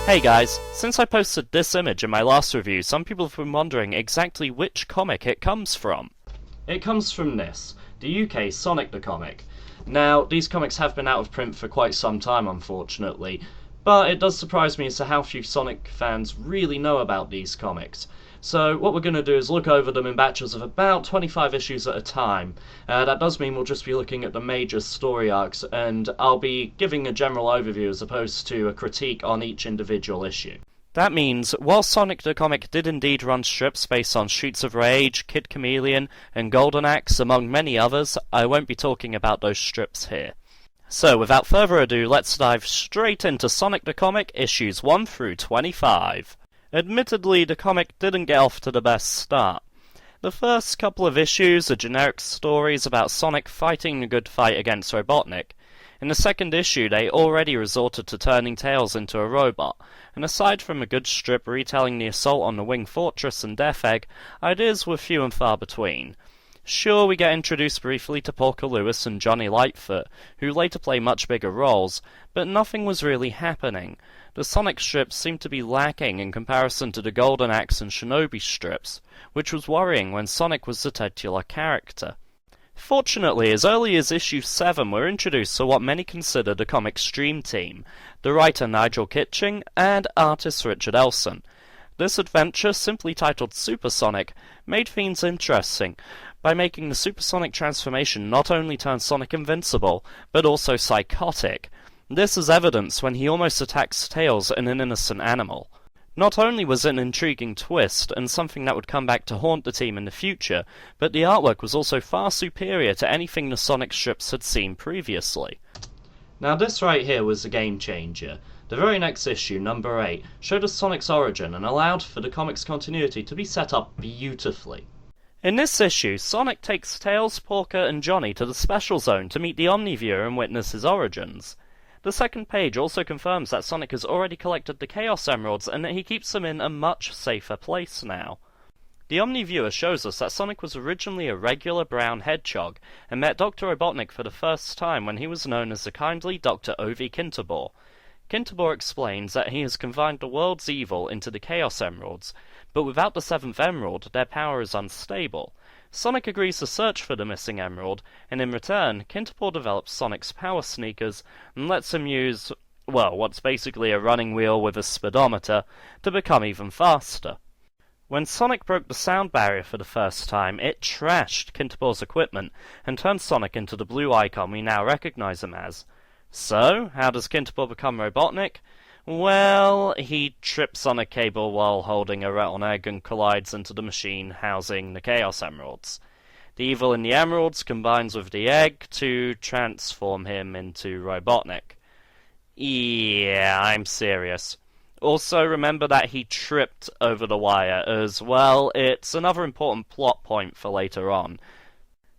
Hey guys, since I posted this image in my last review, some people have been wondering exactly which comic it comes from. It comes from this, the UK Sonic the Comic. Now, these comics have been out of print for quite some time, unfortunately, but it does surprise me as to how few Sonic fans really know about these comics. So what we're going to do is look over them in batches of about 25 issues at a time. That does mean we'll just be looking at the major story arcs, and I'll be giving a general overview as opposed to a critique on each individual issue. That means, while Sonic the Comic did indeed run strips based on Streets of Rage, Kid Chameleon, and Golden Axe, among many others, I won't be talking about those strips here. So, without further ado, let's dive straight into Sonic the Comic, issues 1 through 25. Admittedly, the comic didn't get off to the best start. The first couple of issues are generic stories about Sonic fighting a good fight against Robotnik. In the second issue, they already resorted to turning Tails into a robot, and aside from a good strip retelling the assault on the Wing Fortress and Death Egg, ideas were few and far between. Sure, we get introduced briefly to Polka Lewis and Johnny Lightfoot, who later play much bigger roles, but nothing was really happening. The Sonic strips seemed to be lacking in comparison to the Golden Axe and Shinobi strips, which was worrying when Sonic was the titular character. Fortunately, as early as issue 7 we're introduced to what many consider the comic's dream team, the writer Nigel Kitching and artist Richard Elson. This adventure, simply titled Super Sonic, made things interesting by making the supersonic transformation not only turn Sonic invincible, but also psychotic. This is evidenced when he almost attacks Tails and an innocent animal. Not only was it an intriguing twist, and something that would come back to haunt the team in the future, but the artwork was also far superior to anything the Sonic strips had seen previously. Now this right here was a game changer. The very next issue, number 8, showed us Sonic's origin and allowed for the comic's continuity to be set up beautifully. In this issue, Sonic takes Tails, Polka, and Johnny to the Special Zone to meet the Omniviewer and witness his origins. The second page also confirms that Sonic has already collected the Chaos Emeralds and that he keeps them in a much safer place now. The Omniviewer shows us that Sonic was originally a regular brown hedgehog and met Dr. Robotnik for the first time when he was known as the kindly Dr. Ovi Kinterbor. Kinterbor explains that he has combined the world's evil into the Chaos Emeralds, but without the 7th Emerald, their power is unstable. Sonic agrees to search for the missing emerald, and in return, Kinterbor develops Sonic's power sneakers and lets him use, well, what's basically a running wheel with a speedometer, to become even faster. When Sonic broke the sound barrier for the first time, it trashed Kinterbor's equipment and turned Sonic into the blue icon we now recognize him as. So, how does Kinterbor become Robotnik? Well, he trips on a cable while holding a rotten egg and collides into the machine housing the Chaos Emeralds. The evil in the emeralds combines with the egg to transform him into Robotnik. Yeah, I'm serious. Also, remember that he tripped over the wire as well. It's another important plot point for later on.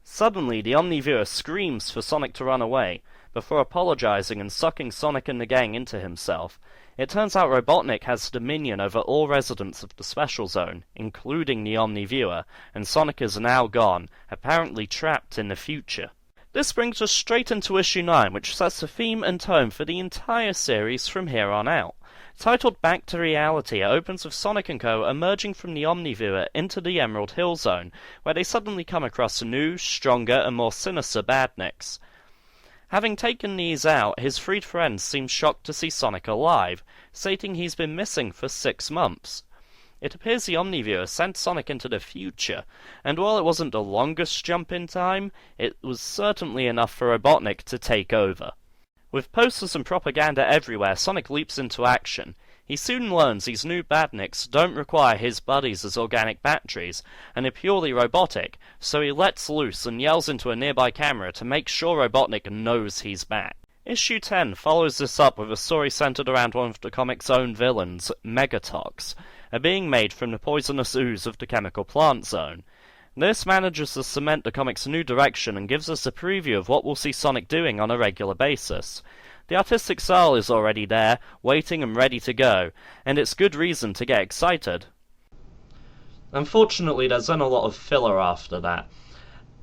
Suddenly, the Omniviewer screams for Sonic to run away, before apologizing and sucking Sonic and the gang into himself. It turns out Robotnik has dominion over all residents of the Special Zone, including the Omniviewer, and Sonic is now gone, apparently trapped in the future. This brings us straight into issue 9, which sets the theme and tone for the entire series from here on out. Titled Back to Reality, it opens with Sonic and Co. emerging from the Omniviewer into the Emerald Hill Zone, where they suddenly come across new, stronger, and more sinister badniks. Having taken these out, his freed friends seem shocked to see Sonic alive, stating he's been missing for 6 months. It appears the Omniviewer sent Sonic into the future, and while it wasn't the longest jump in time, it was certainly enough for Robotnik to take over. With posters and propaganda everywhere, Sonic leaps into action. He soon learns these new badniks don't require his buddies as organic batteries, and are purely robotic, so he lets loose and yells into a nearby camera to make sure Robotnik knows he's back. Issue 10 follows this up with a story centered around one of the comic's own villains, Megatox, a being made from the poisonous ooze of the Chemical Plant Zone. This manages to cement the comic's new direction and gives us a preview of what we'll see Sonic doing on a regular basis. The artistic style is already there, waiting and ready to go, and it's good reason to get excited. Unfortunately, there's then a lot of filler after that.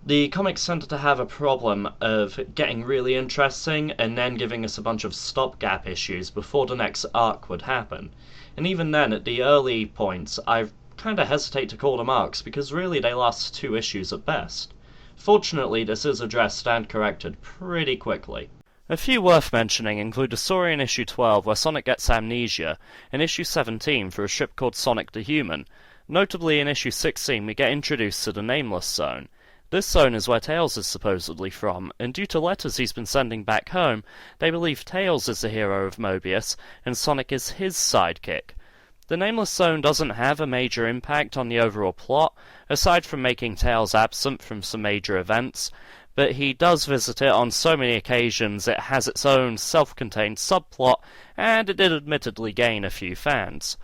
The comics tended to have a problem of getting really interesting and then giving us a bunch of stopgap issues before the next arc would happen. And even then, at the early points, I kind of hesitate to call them arcs because really they last 2 issues at best. Fortunately, this is addressed and corrected pretty quickly. A few worth mentioning include a story in issue 12 where Sonic gets amnesia, and issue 17 for a ship called Sonic the Human. Notably, in issue 16 we get introduced to the Nameless Zone. This zone is where Tails is supposedly from, and due to letters he's been sending back home, they believe Tails is the hero of Mobius, and Sonic is his sidekick. The Nameless Zone doesn't have a major impact on the overall plot, aside from making Tails absent from some major events, but he does visit it on so many occasions it has its own self-contained subplot, and it did admittedly gain a few fans.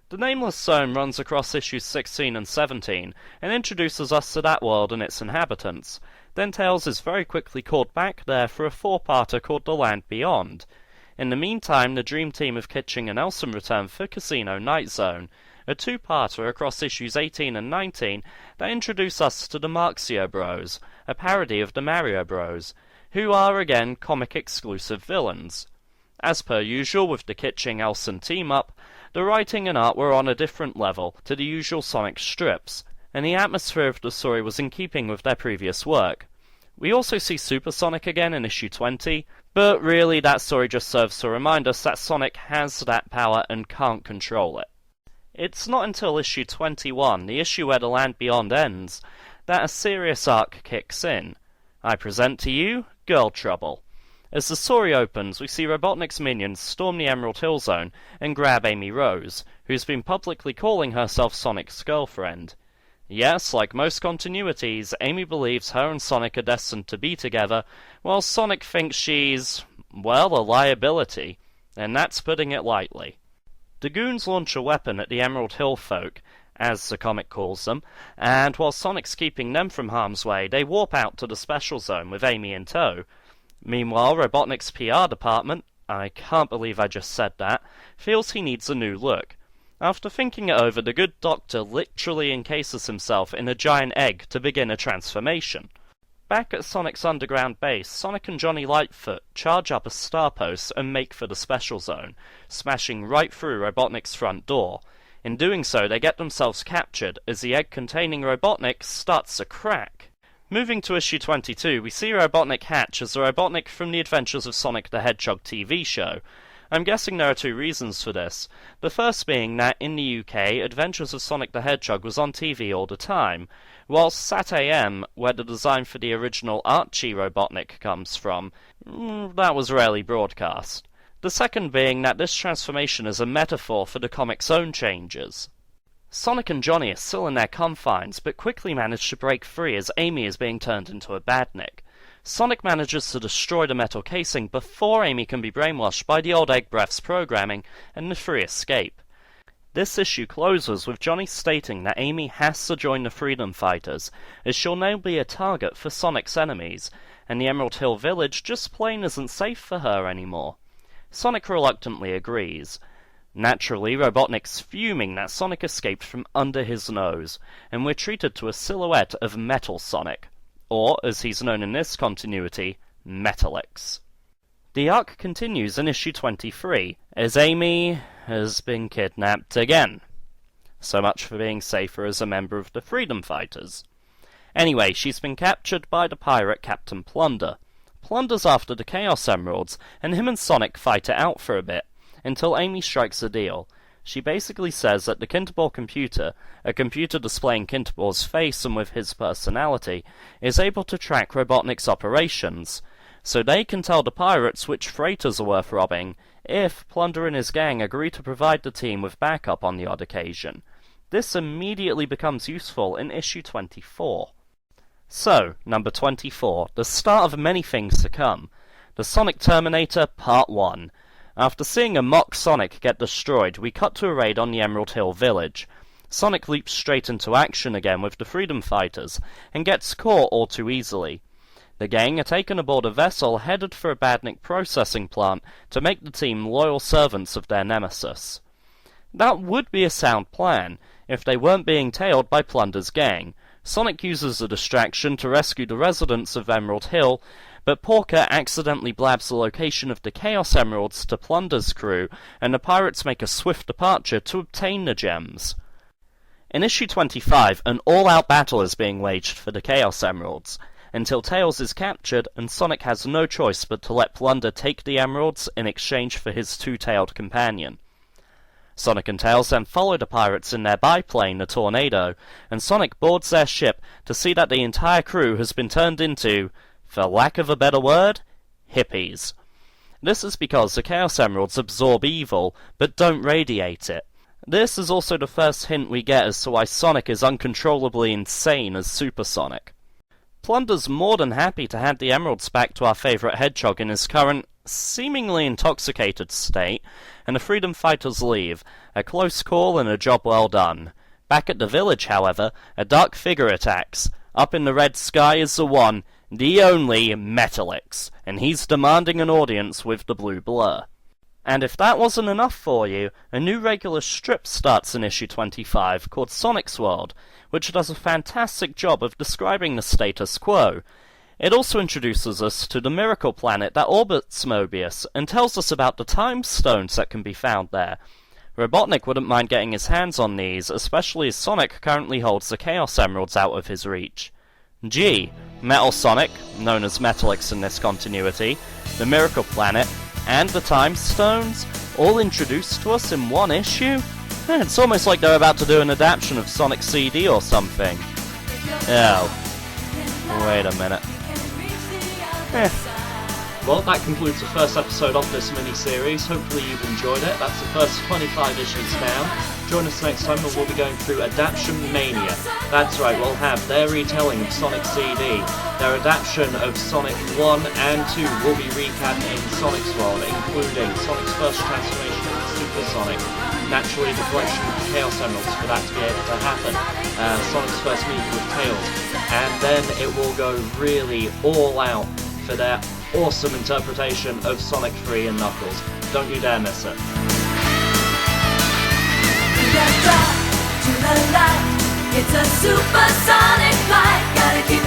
The Nameless Zone runs across issues 16 and 17, and introduces us to that world and its inhabitants. Then Tails is very quickly called back there for a 4-parter called The Land Beyond. In the meantime, the Dream Team of Kitching and Elson return for Casino Night Zone, a 2-parter across issues 18 and 19 that introduce us to the Marxio Bros, a parody of the Mario Bros, who are again comic-exclusive villains. As per usual with the Kitching-Elson team-up, the writing and art were on a different level to the usual Sonic strips, and the atmosphere of the story was in keeping with their previous work. We also see Super Sonic again in issue 20, but really that story just serves to remind us that Sonic has that power and can't control it. It's not until issue 21, the issue where The Land Beyond ends, that a serious arc kicks in. I present to you Girl Trouble. As the story opens, we see Robotnik's minions storm the Emerald Hill Zone and grab Amy Rose, who's been publicly calling herself Sonic's girlfriend. Yes, like most continuities, Amy believes her and Sonic are destined to be together, while Sonic thinks she's, well, a liability, and that's putting it lightly. The goons launch a weapon at the Emerald Hill folk, as the comic calls them, and while Sonic's keeping them from harm's way, they warp out to the Special Zone with Amy in tow. Meanwhile, Robotnik's PR department, I can't believe I just said that, feels he needs a new look. After thinking it over, the good doctor literally encases himself in a giant egg to begin a transformation. Back at Sonic's underground base, Sonic and Johnny Lightfoot charge up a star post and make for the Special Zone, smashing right through Robotnik's front door. In doing so, they get themselves captured as the egg containing Robotnik starts to crack. Moving to issue 22, we see Robotnik hatch as the Robotnik from the Adventures of Sonic the Hedgehog TV show. I'm guessing there are 2 reasons for this. The first being that in the UK, Adventures of Sonic the Hedgehog was on TV all the time, whilst Sat AM, where the design for the original Archie Robotnik comes from, that was rarely broadcast. The second being that this transformation is a metaphor for the comic's own changes. Sonic and Johnny are still in their confines, but quickly manage to break free as Amy is being turned into a badnik. Sonic manages to destroy the metal casing before Amy can be brainwashed by the old Egg Breath's programming, and the free escape. This issue closes with Johnny stating that Amy has to join the Freedom Fighters, as she'll now be a target for Sonic's enemies, and the Emerald Hill Village just plain isn't safe for her anymore. Sonic reluctantly agrees. Naturally, Robotnik's fuming that Sonic escaped from under his nose, and we're treated to a silhouette of Metal Sonic, or, as he's known in this continuity, Metalix. The arc continues in issue 23, as Amy has been kidnapped again. So much for being safer as a member of the Freedom Fighters. Anyway, she's been captured by the pirate Captain Plunder. Plunder's after the Chaos Emeralds, and him and Sonic fight it out for a bit, until Amy strikes a deal. She basically says that the Kinterball computer, a computer displaying Kinterball's face and with his personality, is able to track Robotnik's operations, so they can tell the pirates which freighters are worth robbing, if Plunder and his gang agree to provide the team with backup on the odd occasion. This immediately becomes useful in issue 24. So, number 24, the start of many things to come. The Sonic Terminator Part 1. After seeing a mock Sonic get destroyed, we cut to a raid on the Emerald Hill Village. Sonic leaps straight into action again with the Freedom Fighters, and gets caught all too easily. The gang are taken aboard a vessel headed for a Badnik processing plant to make the team loyal servants of their nemesis. That would be a sound plan, if they weren't being tailed by Plunder's gang. Sonic uses a distraction to rescue the residents of Emerald Hill, but Porker accidentally blabs the location of the Chaos Emeralds to Plunder's crew, and the pirates make a swift departure to obtain the gems. In issue 25, an all-out battle is being waged for the Chaos Emeralds, until Tails is captured and Sonic has no choice but to let Plunder take the emeralds in exchange for his two-tailed companion. Sonic and Tails then follow the pirates in their biplane, the Tornado, and Sonic boards their ship to see that the entire crew has been turned into, for lack of a better word, hippies. This is because the Chaos Emeralds absorb evil, but don't radiate it. This is also the first hint we get as to why Sonic is uncontrollably insane as Super Sonic. Plunder's more than happy to hand the emeralds back to our favourite hedgehog in his current, seemingly intoxicated state, and the freedom fighters leave, a close call and a job well done. Back at the village, however, a dark figure attacks. Up in the red sky is the one, the only, Metalix, and he's demanding an audience with the blue blur. And if that wasn't enough for you, a new regular strip starts in issue 25 called Sonic's World, which does a fantastic job of describing the status quo. It also introduces us to the miracle planet that orbits Mobius, and tells us about the time stones that can be found there. Robotnik wouldn't mind getting his hands on these, especially as Sonic currently holds the Chaos Emeralds out of his reach. G. Metal Sonic, known as Metalix in this continuity, the miracle planet, and the time stones, all introduced to us in one issue? It's almost like they're about to do an adaptation of Sonic CD or something. Oh. Wait a minute. Well, that concludes the first episode of this mini-series. Hopefully you've enjoyed it. That's the first 25 issues down. Join us next time when we'll be going through Adaption Mania. That's right, we'll have their retelling of Sonic CD. Their adaptation of Sonic 1 and 2 will be recapped in Sonic's World, including Sonic's first transformation into Super Sonic. Naturally, the collection of Chaos Emeralds for that to be able to happen. Sonic's first meeting with Tails. And then it will go really all out for their awesome interpretation of Sonic 3 and Knuckles. Don't you dare miss it. To the light, it's a supersonic flight. Gotta keep